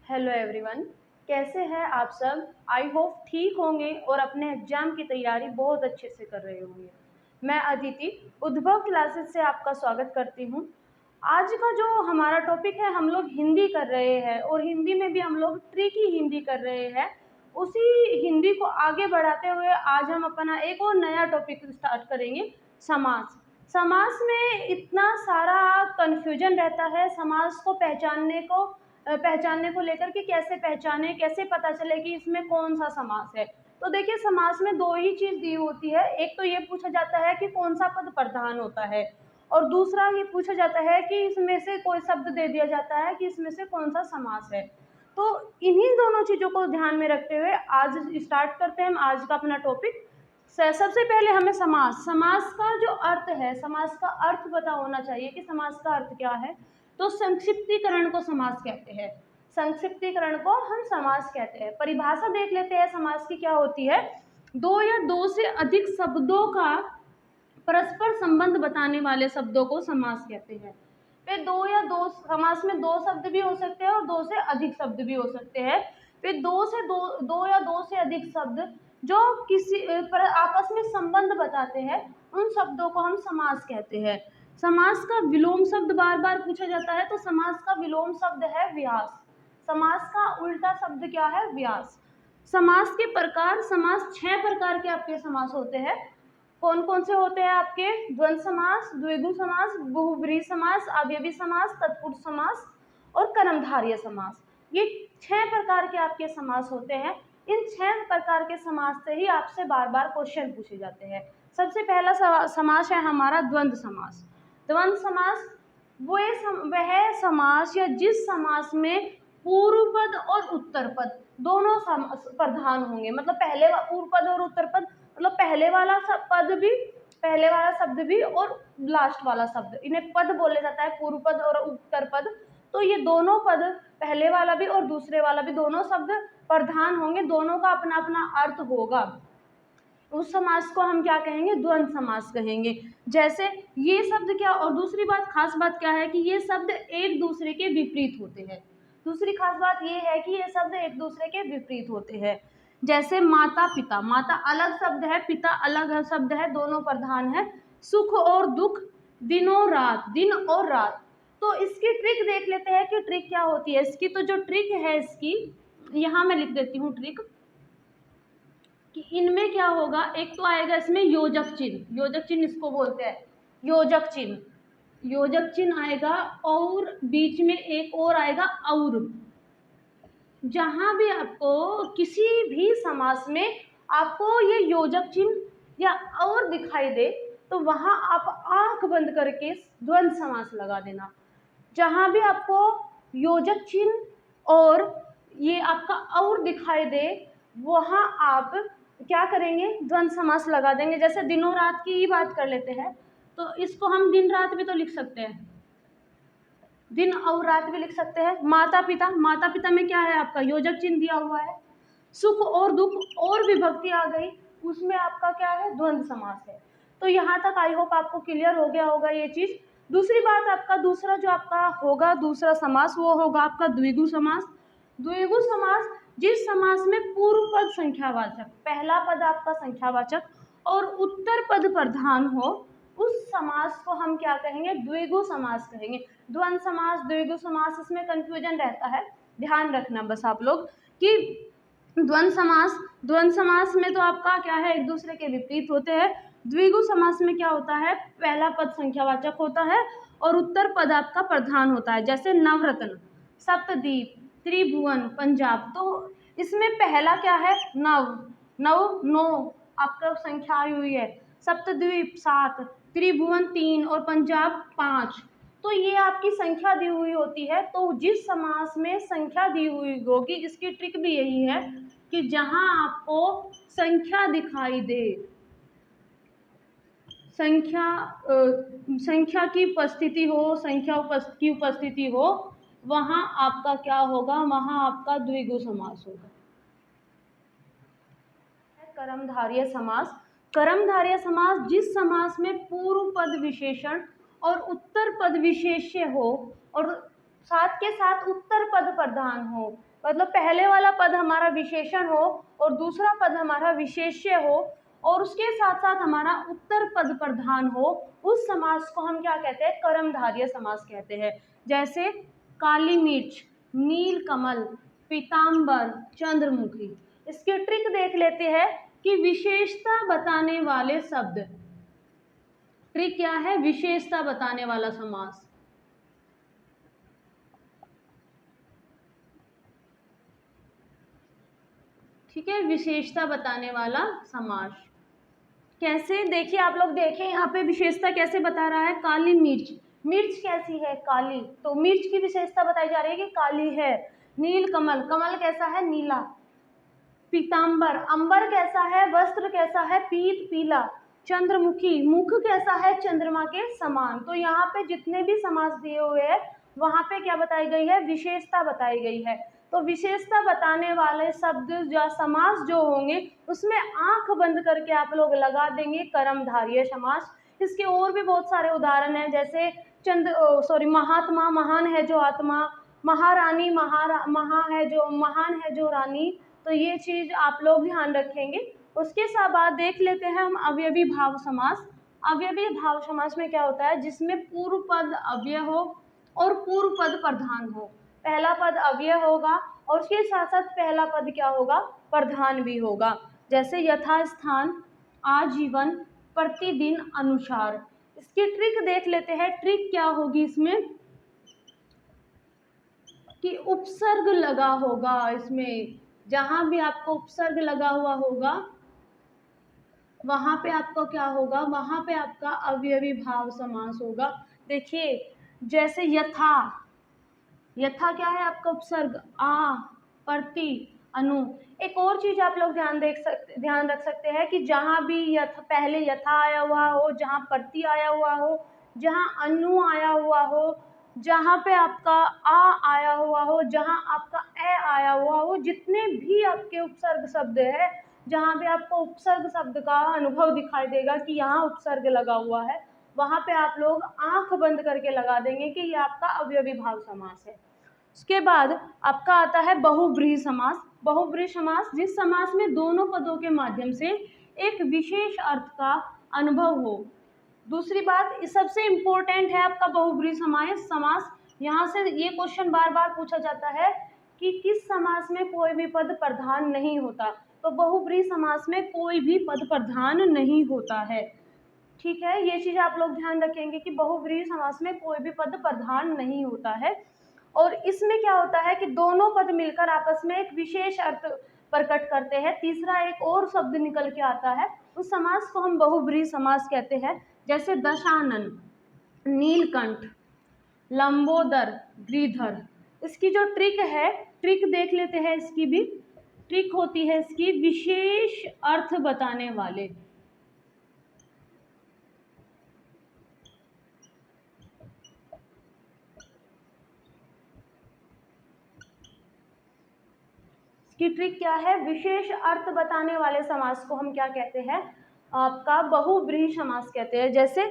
Hello everyone, कैसे हैं आप सब। आई होप ठीक होंगे और अपने एग्जाम की तैयारी बहुत अच्छे से कर रहे होंगे। मैं अदिति उद्भव क्लासेस से आपका स्वागत करती हूँ। आज का जो हमारा टॉपिक है, हम लोग हिंदी कर रहे हैं और हिंदी में भी हम लोग ट्रिकी हिंदी कर रहे हैं। उसी हिंदी को आगे बढ़ाते हुए आज हम अपना एक और नया टॉपिक स्टार्ट करेंगे, समास। समास में इतना सारा कन्फ्यूजन रहता है समास को पहचानने को लेकर कि कैसे पहचाने, कैसे पता चले कि इसमें कौन सा समास है। तो देखिए, समास में दो ही चीज दी होती है। एक तो ये पूछा जाता है कि कौन सा पद प्रधान होता है, और दूसरा ये पूछा जाता है कि इसमें से कोई शब्द दे दिया जाता है कि इसमें से कौन सा समास है। तो इन्हीं दोनों चीजों को ध्यान में रखते हुए आज स्टार्ट करते हैं हम आज का अपना टॉपिक। सबसे पहले हमें समास का जो अर्थ है, समास का अर्थ पता होना चाहिए कि समास का अर्थ क्या है। तो संक्षिप्तीकरण को समास कहते हैं। संक्षिप्तीकरण को हम समास कहते हैं। परिभाषा देख लेते हैं समास की क्या होती है। दो या दो से अधिक शब्दों का परस्पर संबंध बताने वाले शब्दों को समास कहते हैं। फिर समास में दो शब्द भी हो सकते हैं और दो से अधिक शब्द भी हो सकते हैं। फिर दो या दो से अधिक शब्द जो किसी पर आपस में संबंध बताते हैं, उन शब्दों को हम समास कहते हैं। समास का विलोम शब्द बार बार पूछा जाता है, तो समास का विलोम शब्द है व्यास। समास का उल्टा शब्द क्या है? व्यास। समास के प्रकार, समास 6 प्रकार के आपके समास होते हैं। कौन कौन से होते हैं आपके? द्वंद्व समास, द्विगु समास, बहुब्रीहि समास, अवयवी समास, तत्पुरुष समास और कर्मधारय समास। ये 6 प्रकार के आपके समास होते हैं। इन 6 प्रकार के समास से ही आपसे बार बार क्वेश्चन पूछे जाते हैं। सबसे पहला समास है हमारा द्वंद्व समास। द्वंद्व समास वह समास या जिस समास में पूर्व पद और उत्तर पद दोनों प्रधान होंगे। मतलब पूर्व पद और उत्तर पद, मतलब पहले वाला शब्द भी और लास्ट वाला शब्द, इन्हें पद बोले जाता है, पूर्व पद और उत्तर पद। तो ये दोनों पद, पहले वाला भी और दूसरे वाला भी, दोनों शब्द प्रधान होंगे, दोनों का अपना अपना अर्थ होगा। उस समास को हम क्या कहेंगे? द्वंद्व समास कहेंगे। जैसे ये शब्द क्या, और दूसरी बात, खास बात क्या है कि ये शब्द एक दूसरे के विपरीत होते हैं। दूसरी खास बात ये है कि ये शब्द एक दूसरे के विपरीत होते हैं। जैसे माता पिता, माता अलग शब्द है, पिता अलग शब्द है, दोनों प्रधान है। सुख और दुख, दिनों रात, दिन और रात। तो इसकी ट्रिक देख लेते हैं कि ट्रिक क्या होती है इसकी। तो जो ट्रिक है इसकी, यहाँ मैं लिख देती हूँ ट्रिक, कि इनमें क्या होगा। एक तो आएगा इसमें योजक चिन्ह, योजक चिन्ह इसको बोलते हैं, योजक चिन्ह। योजक चिन्ह आएगा और बीच में एक और आएगा और। जहां भी आपको किसी भी समास में आपको ये योजक चिन्ह या और दिखाई दे, तो वहां आप आंख बंद करके द्वंद्व समास लगा देना। जहां भी आपको योजक चिन्ह और ये आपका और दिखाई दे, वहां आप क्या करेंगे? द्वंद्व समास लगा देंगे। जैसे दिनों रात की ही बात कर लेते हैं, तो इसको हम दिन रात भी तो लिख सकते हैं, दिन और रात भी लिख सकते हैं। माता पिता, माता पिता में क्या है आपका? योजक चिन्ह दिया हुआ है। सुख और दुख और विभक्ति आ गई, उसमें आपका क्या है? द्वंद्व समास है। तो यहाँ तक आई होप आपको क्लियर हो गया होगा ये चीज। दूसरी बात, आपका दूसरा जो आपका होगा दूसरा समास, वो होगा आपका द्विगु समास। द्विगु समास, जिस समास में पूर्व पद संख्यावाचक, पहला पद आपका संख्यावाचक और उत्तर पद प्रधान हो, उस समास को हम क्या कहेंगे? द्विगु समास कहेंगे। द्वंद्व समास, द्विगु समास, इसमें कंफ्यूजन रहता है, ध्यान रखना बस आप लोग कि द्वंद्व समास में तो आपका क्या है? एक दूसरे के विपरीत होते हैं। द्विगु समास में क्या होता है? पहला पद संख्यावाचक होता है और उत्तर पद आपका प्रधान होता है। जैसे नवरत्न, सप्तद्वीप, त्रिभुवन, पंजाब। तो इसमें पहला क्या है? नौ आपका संख्या आई हुई है। सप्तद्वीप 7, त्रिभुवन 3 और पंजाब 5। तो ये आपकी संख्या दी हुई होती है। तो जिस समास में संख्या दी हुई होगी, इसकी ट्रिक भी यही है कि जहां आपको संख्या दिखाई दे, संख्या की उपस्थिति हो, की उपस्थिति हो, वहां आपका क्या होगा? वहां आपका द्विगु समास होगा। कर्मधारय समास। कर्मधारय समास, जिस समास में पूर्व पद विशेषण और उत्तर पद विशेष्य हो और साथ के साथ उत्तर पद प्रधान हो, मतलब पहले वाला पद हमारा विशेषण हो और दूसरा पद हमारा विशेष्य हो और उसके साथ साथ हमारा उत्तर पद प्रधान हो, उस समास को हम क्या कहते हैं? कर्मधारय समास कहते हैं। जैसे काली मिर्च, नील कमल, पीताम्बर, चंद्रमुखी। इसकी ट्रिक देख लेते हैं कि विशेषता बताने वाले शब्द। ट्रिक क्या है? विशेषता बताने वाला समास। ठीक है, विशेषता बताने वाला समास। कैसे? देखिए, आप लोग देखें यहाँ पे विशेषता कैसे बता रहा है। काली मिर्च, मिर्च कैसी है? काली, तो मिर्च की विशेषता बताई जा रही है कि काली है। नील कमल, कमल कैसा है? नीला। पीताम्बर, अंबर कैसा है? वस्त्र कैसा है? पीत, पीला। चंद्रमुखी, मुख कैसा है? चंद्रमा के समान। तो यहाँ पे जितने भी समास दिए हुए हैं वहां पे क्या बताई गई है? विशेषता बताई गई है। तो विशेषता बताने वाले शब्द या समास जो होंगे उसमें आंख बंद करके आप लोग लगा देंगे कर्मधारय समास। इसके और भी बहुत सारे उदाहरण हैं, जैसे महात्मा, महान है जो आत्मा, महारानी, महान है जो रानी। तो ये चीज आप लोग ध्यान रखेंगे। उसके साथ बाद देख लेते हैं हम अवयवी भाव समास। अवयवी भाव समास में क्या होता है? जिसमें पूर्व पद अव्यय हो और पूर्व पद प्रधान हो। पहला पद अव्यय होगा और उसके साथ साथ पहला पद क्या होगा? प्रधान भी होगा। जैसे यथास्थान, आजीवन, प्रतिदिन, अनुसार। इसकी ट्रिक देख लेते हैं। ट्रिक क्या होगी इसमें कि उपसर्ग लगा होगा। इसमें जहां भी आपको उपसर्ग लगा हुआ होगा वहां पे आपका क्या होगा? वहां पे आपका अवयवी भाव समास होगा। देखिए, जैसे यथा, यथा क्या है आपका? उपसर्ग। आ, प्रति, अनु। एक और चीज आप लोग ध्यान रख सकते हैं कि जहां भी पहले यथा आया हुआ हो, जहां प्रति आया हुआ हो, जहां अनु आया हुआ हो, जहां पे आपका आ आया हुआ हो, जहां आपका ए आया हुआ हो, जितने भी आपके उपसर्ग शब्द है, जहां भी आपको उपसर्ग शब्द का अनुभव दिखाई देगा कि यहाँ उपसर्ग लगा हुआ है, वहां पे आप लोग आंख बंद करके लगा देंगे कि ये आपका अवयवी भाव समास है। उसके बाद आपका आता है बहुव्रीहि समास। बहुव्रीहि समास जिस समास में दोनों पदों के माध्यम से एक विशेष अर्थ का अनुभव हो। दूसरी बात, सबसे इम्पोर्टेंट है आपका बहुव्रीहि समास। यहाँ से ये क्वेश्चन बार बार पूछा जाता है कि किस समास में कोई भी पद प्रधान नहीं होता। तो बहुव्रीहि समास में कोई भी पद प्रधान नहीं होता है। ठीक है, ये चीज आप लोग ध्यान रखेंगे कि बहुव्रीहि समास में कोई भी पद प्रधान नहीं होता है। और इसमें क्या होता है कि दोनों पद मिलकर आपस में एक विशेष अर्थ प्रकट करते हैं। तीसरा एक और शब्द निकल के आता है, उस समास को हम बहुव्रीहि समास कहते हैं। जैसे दशानन, नीलकंठ, लंबोदर, गिरिधर। इसकी जो ट्रिक है, ट्रिक देख लेते हैं। इसकी भी ट्रिक होती है इसकी विशेष अर्थ बताने वाले। इसकी ट्रिक क्या है? विशेष अर्थ बताने वाले समास को हम क्या कहते हैं? आपका बहुव्रीहि समास कहते हैं। जैसे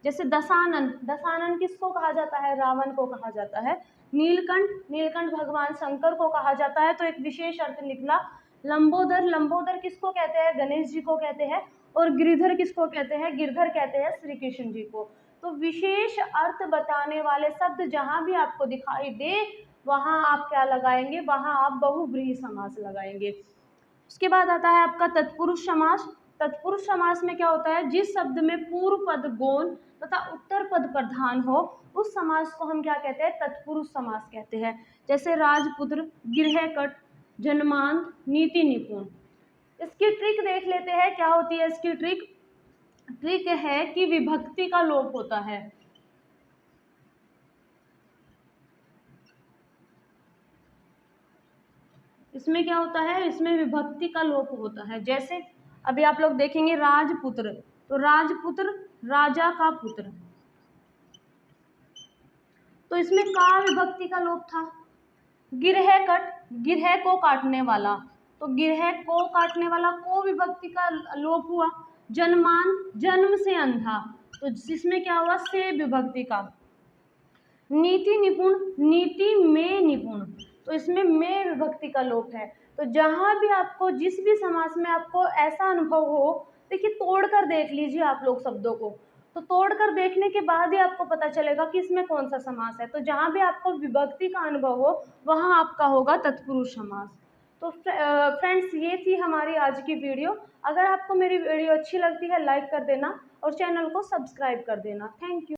जैसे दशानन, दशानन किसको कहा जाता है? रावण को कहा जाता है। नीलकंठ, नीलकंठ भगवान शंकर को कहा जाता है, तो एक विशेष अर्थ निकला। लंबोदर, लंबोदर किसको कहते हैं? गणेश जी को कहते हैं। और गिरिधर किसको कहते हैं? गिरधर कहते हैं श्री कृष्ण जी को। तो विशेष अर्थ बताने वाले शब्द जहां भी आपको दिखाई दे वहां आप क्या लगाएंगे? वहां आप बहुव्रीहि समास लगाएंगे। उसके बाद आता है आपका तत्पुरुष समास। तत्पुरुष समास में क्या होता है? जिस शब्द में पूर्व पद गौण तथा उत्तर पद प्रधान हो उस समास को हम क्या कहते हैं? तत्पुरुष समास कहते हैं। जैसे राजपुत्र, गृहकट, जन्मांध, नीति निपुण। इसकी ट्रिक देख लेते हैं। क्या होती है इसकी ट्रिक? ट्रिक है कि विभक्ति का लोप होता है। इसमें क्या होता है? इसमें विभक्ति का लोप होता है। जैसे अभी आप लोग देखेंगे राजपुत्र, तो राजपुत्र राजा का पुत्र, तो इसमें का विभक्ति का लोप था। गिरहकट, गिरह को काटने वाला, तो गिरह को काटने वाला को विभक्ति का लोप हुआ। जन्मान, जन्म से अंधा, तो जिसमें क्या हुआ? से विभक्ति का। नीति निपुण, नीति में निपुण, तो इसमें में विभक्ति का लोप है। तो जहाँ भी आपको जिस भी समास में आपको ऐसा अनुभव हो, देखिए तोड़ कर देख लीजिए आप लोग शब्दों को, तो तोड़ कर देखने के बाद ही आपको पता चलेगा कि इसमें कौन सा समास है। तो जहाँ भी आपको विभक्ति का अनुभव हो वहाँ आपका होगा तत्पुरुष समास। तो फ्रेंड्स, ये थी हमारी आज की वीडियो। अगर आपको मेरी वीडियो अच्छी लगती है लाइक कर देना और चैनल को सब्सक्राइब कर देना। Thank you.